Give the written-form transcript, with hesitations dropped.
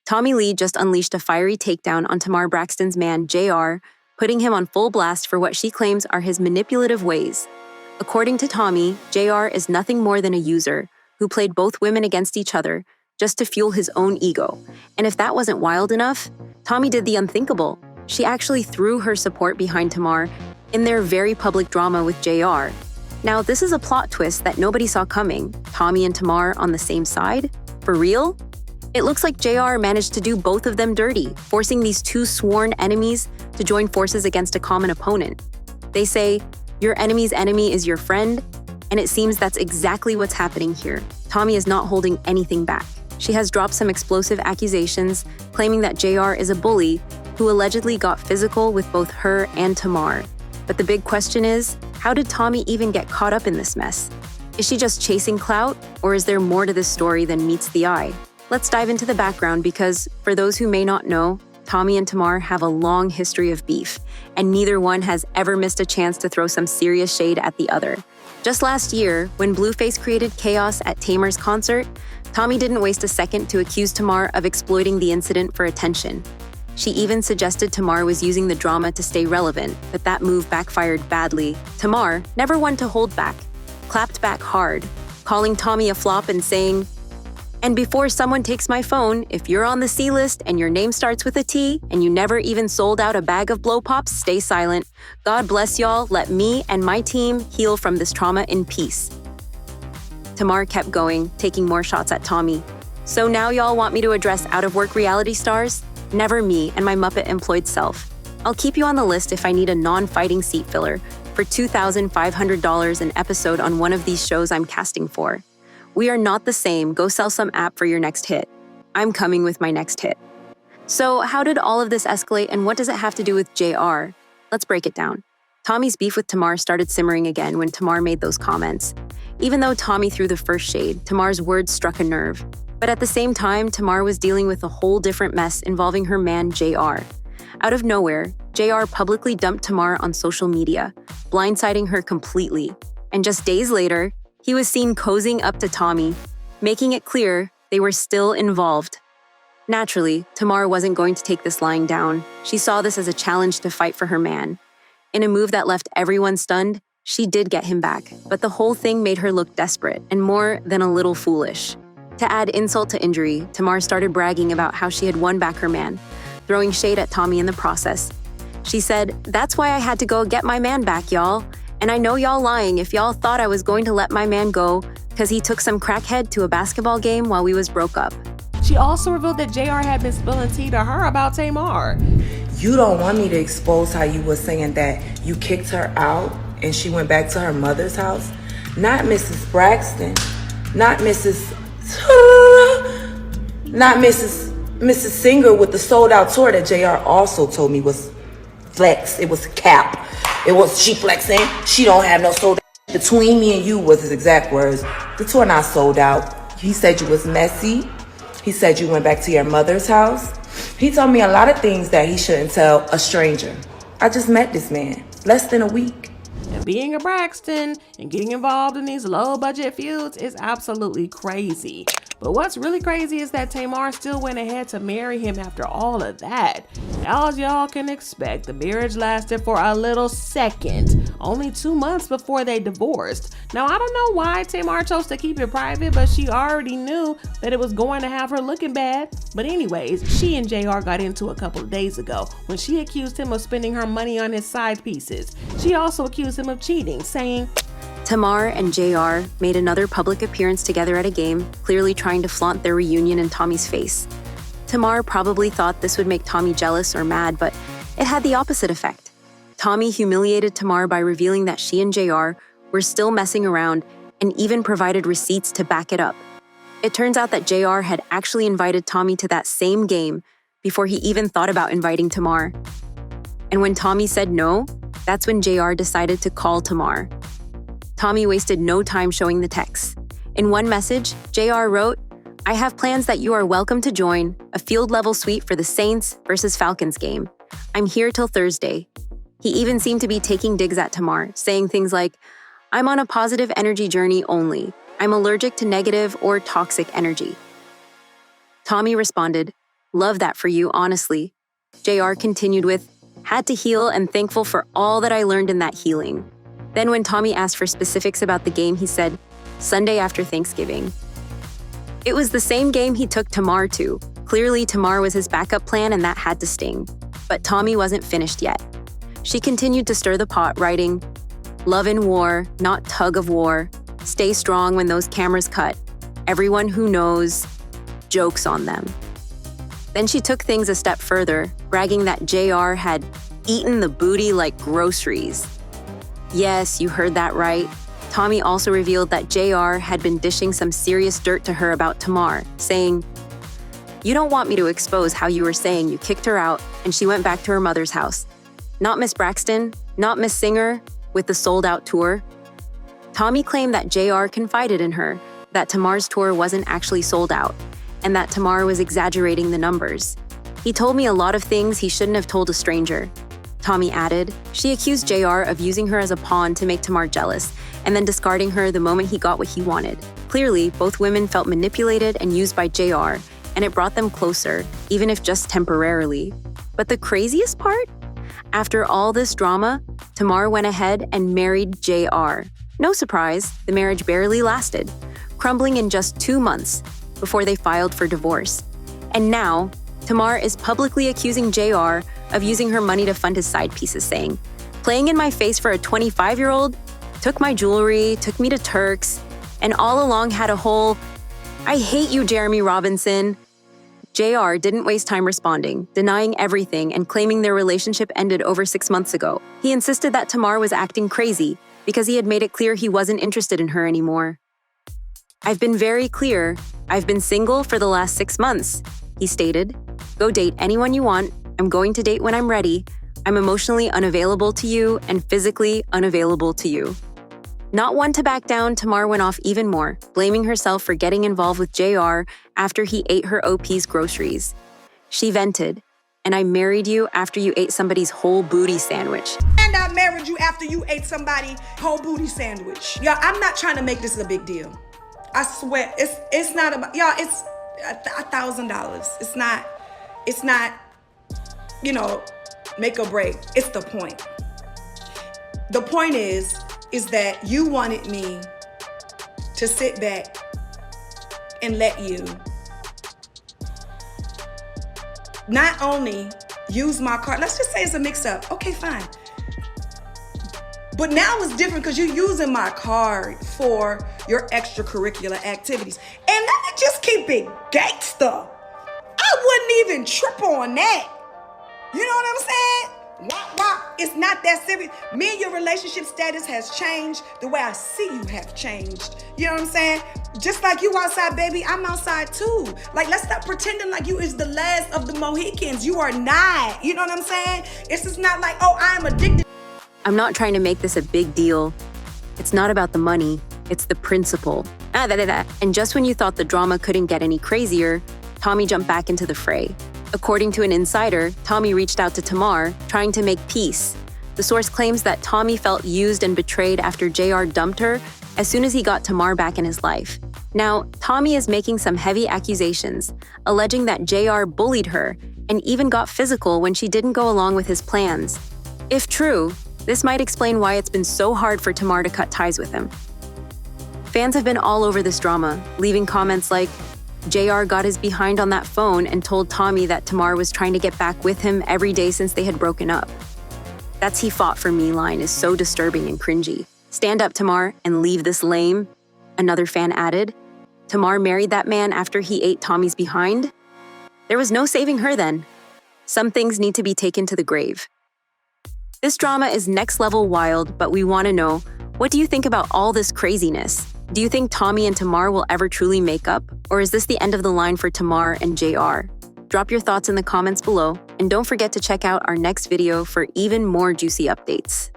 Tommy Lee just unleashed a fiery takedown on Tamar Braxton's man, JR, putting him on full blast for what she claims are his manipulative ways. According to Tommy, JR is nothing more than a user who played both women against each other just to fuel his own ego. And if that wasn't wild enough, Tommy did the unthinkable. She actually threw her support behind Tamar in their very public drama with JR. Now, this is a plot twist that nobody saw coming. Tommy and Tamar on the same side? For real? It looks like JR managed to do both of them dirty, forcing these two sworn enemies to join forces against a common opponent. They say, your enemy's enemy is your friend, and it seems that's exactly what's happening here. Tommy is not holding anything back. She has dropped some explosive accusations, claiming that JR is a bully who allegedly got physical with both her and Tamar. But the big question is, how did Tommy even get caught up in this mess? Is she just chasing clout, or is there more to this story than meets the eye? Let's dive into the background because, for those who may not know, Tommy and Tamar have a long history of beef, and neither one has ever missed a chance to throw some serious shade at the other. Just last year, when Blueface created chaos at Tamar's concert, Tommy didn't waste a second to accuse Tamar of exploiting the incident for attention. She even suggested Tamar was using the drama to stay relevant, but that move backfired badly. Tamar, never one to hold back, clapped back hard, calling Tommy a flop and saying, "And before someone takes my phone, if you're on the C list and your name starts with a T and you never even sold out a bag of blow pops, stay silent. God bless y'all, let me and my team heal from this trauma in peace." Tamar kept going, taking more shots at Tommy. "So now y'all want me to address out-of-work reality stars? Never me and my Muppet-employed self. I'll keep you on the list if I need a non-fighting seat filler for $2,500 an episode on one of these shows I'm casting for. We are not the same. Go sell some app for your next hit. I'm coming with my next hit." So how did all of this escalate and what does it have to do with JR? Let's break it down. Tommy's beef with Tamar started simmering again when Tamar made those comments. Even though Tommy threw the first shade, Tamar's words struck a nerve. But at the same time, Tamar was dealing with a whole different mess involving her man, JR. Out of nowhere, JR publicly dumped Tamar on social media, blindsiding her completely. And just days later, he was seen cozying up to Tommy, making it clear they were still involved. Naturally, Tamar wasn't going to take this lying down. She saw this as a challenge to fight for her man. In a move that left everyone stunned, she did get him back, but the whole thing made her look desperate and more than a little foolish. To add insult to injury, Tamar started bragging about how she had won back her man, throwing shade at Tommy in the process. She said, "That's why I had to go get my man back, y'all. And I know y'all lying if y'all thought I was going to let my man go because he took some crackhead to a basketball game while we was broke up." She also revealed that JR had been spilling tea to her about Tamar. You don't want me to expose how you were saying that you kicked her out and she went back to her mother's house? Not Mrs. Braxton, not Mrs. Mrs. Singer with the sold out tour that JR also told me was flex. It was cap. It was she flexing. She don't have no sold out. Between me and you was his exact words. The tour not sold out. He said you was messy. He said you went back to your mother's house. He told me a lot of things that he shouldn't tell a stranger. I just met this man less than a week. And being a Braxton and getting involved in these low budget feuds is absolutely crazy. But what's really crazy is that Tamar still went ahead to marry him after all of that. As y'all can expect, the marriage lasted for a little second, only 2 months before they divorced. Now, I don't know why Tamar chose to keep it private, but she already knew that it was going to have her looking bad. But anyways, she and JR got into a couple of days ago when she accused him of spending her money on his side pieces. She also accused him of cheating, saying, Tamar and JR made another public appearance together at a game, clearly trying to flaunt their reunion in Tommy's face. Tamar probably thought this would make Tommy jealous or mad, but it had the opposite effect. Tommy humiliated Tamar by revealing that she and JR were still messing around and even provided receipts to back it up. It turns out that JR had actually invited Tommy to that same game before he even thought about inviting Tamar. And when Tommy said no, that's when JR decided to call Tamar. Tommy wasted no time showing the texts. In one message, JR wrote, "I have plans that you are welcome to join, a field-level suite for the Saints versus Falcons game. I'm here till Thursday." He even seemed to be taking digs at Tamar, saying things like, "I'm on a positive energy journey only. I'm allergic to negative or toxic energy." Tommy responded, Love that for you, honestly. JR continued with, had to heal and thankful for all that I learned in that healing. Then when Tommie asked for specifics about the game, he said, Sunday after Thanksgiving. It was the same game he took Tamar to. Clearly, Tamar was his backup plan and that had to sting. But Tommie wasn't finished yet. She continued to stir the pot, writing, love in war, not tug of war. Stay strong when those cameras cut. Everyone who knows, jokes on them. Then she took things a step further, bragging that JR had eaten the booty like groceries. Yes, you heard that right. Tommie also revealed that JR had been dishing some serious dirt to her about Tamar, saying, you don't want me to expose how you were saying you kicked her out and she went back to her mother's house. Not Miss Braxton, not Miss Singer, with the sold-out tour. Tommie claimed that JR confided in her that Tamar's tour wasn't actually sold out, and that Tamar was exaggerating the numbers. He told me a lot of things he shouldn't have told a stranger. Tommie added, she accused JR of using her as a pawn to make Tamar jealous, and then discarding her the moment he got what he wanted. Clearly, both women felt manipulated and used by JR, and it brought them closer, even if just temporarily. But the craziest part? After all this drama, Tamar went ahead and married JR. No surprise, the marriage barely lasted, crumbling in just 2 months before they filed for divorce. And now, Tamar is publicly accusing JR of using her money to fund his side pieces, saying, playing in my face for a 25-year-old, took my jewelry, took me to Turks, and all along had a whole, I hate you, Jeremy Robinson. JR didn't waste time responding, denying everything and claiming their relationship ended over 6 months ago. He insisted that Tamar was acting crazy because he had made it clear he wasn't interested in her anymore. I've been very clear. I've been single for the last 6 months, he stated. Go date anyone you want. I'm going to date when I'm ready. I'm emotionally unavailable to you and physically unavailable to you. Not one to back down, Tamar went off even more, blaming herself for getting involved with JR after he ate her OP's groceries. She vented, and I married you after you ate somebody's whole booty sandwich. And I married you after you ate somebody's whole booty sandwich. Y'all, I'm not trying to make this a big deal. I swear, it's not about, y'all, it's $1,000. It's not, make or break. It's the point. The point is that you wanted me to sit back and let you not only use my card, let's just say it's a mix-up. Okay, fine. But now it's different because you're using my card for your extracurricular activities. And let me just keep it gangsta. I wouldn't even trip on that. You know what I'm saying? Wah. It's not that serious. Me and your relationship status has changed. The way I see you have changed. You know what I'm saying? Just like you outside, baby, I'm outside too. Like, let's stop pretending like you is the last of the Mohicans. You are not. You know what I'm saying? It's just not like, oh, I'm addicted. I'm not trying to make this a big deal. It's not about the money. It's the principle. And just when you thought the drama couldn't get any crazier, Tommie jumped back into the fray. According to an insider, Tommie reached out to Tamar, trying to make peace. The source claims that Tommie felt used and betrayed after JR dumped her as soon as he got Tamar back in his life. Now, Tommie is making some heavy accusations, alleging that JR bullied her and even got physical when she didn't go along with his plans. If true, this might explain why it's been so hard for Tamar to cut ties with him. Fans have been all over this drama, leaving comments like, JR got his behind on that phone and told Tommie that Tamar was trying to get back with him every day since they had broken up. That's he fought for me line is so disturbing and cringy. Stand up, Tamar, and leave this lame, another fan added. Tamar married that man after he ate Tommie's behind? There was no saving her then. Some things need to be taken to the grave. This drama is next level wild, but we want to know, what do you think about all this craziness? Do you think Tommie and Tamar will ever truly make up? Or is this the end of the line for Tamar and JR? Drop your thoughts in the comments below, and don't forget to check out our next video for even more juicy updates.